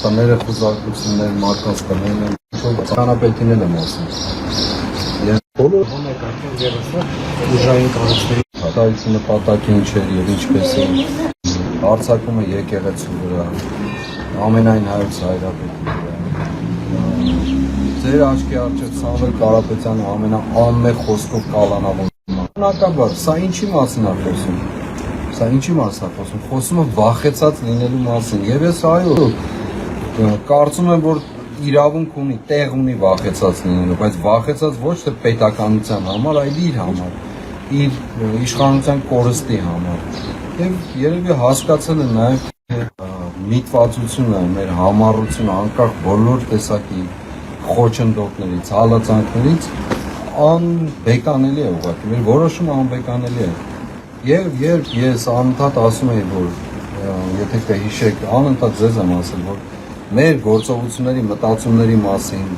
տները խուզարկություններ, մարդկանց տներն են, ճանապետինել եմ ասում։ Բոլոր ուժային կառույցների կատարյալ նպատակը ինչ էր եւ ինչպես է արձակումը եկեղեցու վրա, ամենայն հայոց հայրապետի վրա։ Ձեր աչքի առջև Սամվել Կարապետյանը ամենաանմեղ խոսքով կալանավորում է։ Բնականաբար, սա ինչի մասին է խոսում։ Սա ինչի մասին է խոսում։ Խոսում է վախեցած լինելու մասին։ Եվ ես այո, կարծում եմ, որ իրավունք ունի, տեղ ունի վախեցած լինելու, բայց վախեցած ոչ թե պետականության համար, այլ իր համար, իր իշխանության կորստի համար։ Եվ երևի հասկացել են նաև միտվածությունը, մեր համառությունը, անկախ բոլոր տեսակի խոչընդոտներից, հալածանքներից անբեկանելի է ուղղակի, մեր որոշումը անբեկանելի է։ Եվ երբ ես անընդհատ ասում եի, որ եթե կհիշեք, անընդհատ ձեզ եմ ասել, որ մեր գործողությունների մտածումների մասին,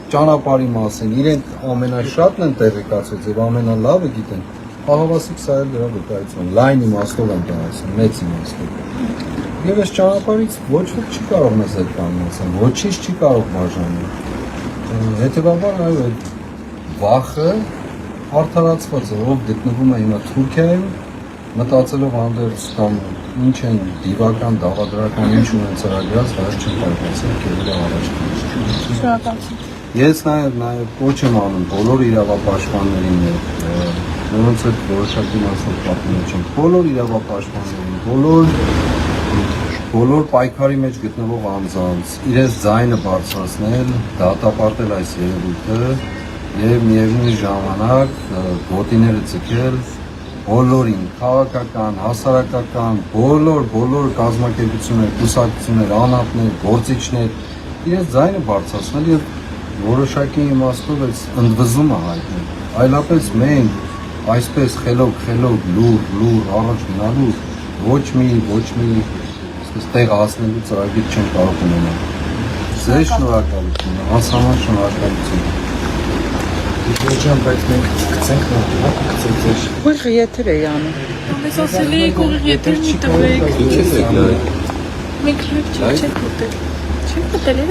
ճանապարհի մասին, իրենք ամենաշատն են տեղեկացված եւ ամենալավը գիտեն, ահավասիկ սա էլ դրա վկայություն, լայն իմաստով եմ ասում, մեծ իմաստով։ Եվ այս ճանապարհից ոչ ոք չի կարող մեզ հետ կանգնեցնել, ոչինչ չի կարող բաժանել։ Հետևաբար այո, այդ վախը արդարացված է, ով գտնվում է հիմա Թուրքիայում, մտածելով հանդերձ կամ ինչ են դիվական, դավադրական, ինչ ունեն ծրագրած, բայց չեմ կարողացել կերել առաջ Շնորհակալություն։ Ես նաև կոչ եմ անում բոլոր իրավապաշտպաններին, որոնց հետ որոշակի մասով պատմել չեմ, բոլոր իրավապաշտպաններին, բոլոր պայքարի մեջ գտնվող անձանց, իրենց ձայնը բարձրացնել, դատապարտել այս երևույթը եւ միևնույն ժամանակ գոտիները ձգել բոլորին, քաղաքական, հասարակական, բոլոր կազմակերպություններ, կուսակցություններ, անհատներ, գործիչներ, իրենց ձայնը բարձրացնել եւ որոշակի իմաստով այս ընդվզումը հայտնել։ Այլապես մենք այսպես խելոք, լուր առաջ գնալու ոչ մի տեղ հասնելու ծրագիր չեն կարող ունենալ։ Ձեզ շնորհակալություն, անսահման շնորհակալություն։ Իջան, բայց մենք գցենք նոր, Ուղիղ եթեր էի անում։ Ամես ասել էիք ուղիղ եթեր մի տվեք։ Ինչ է դա։ Մենք չեք ուտել։ Չեք ուտել։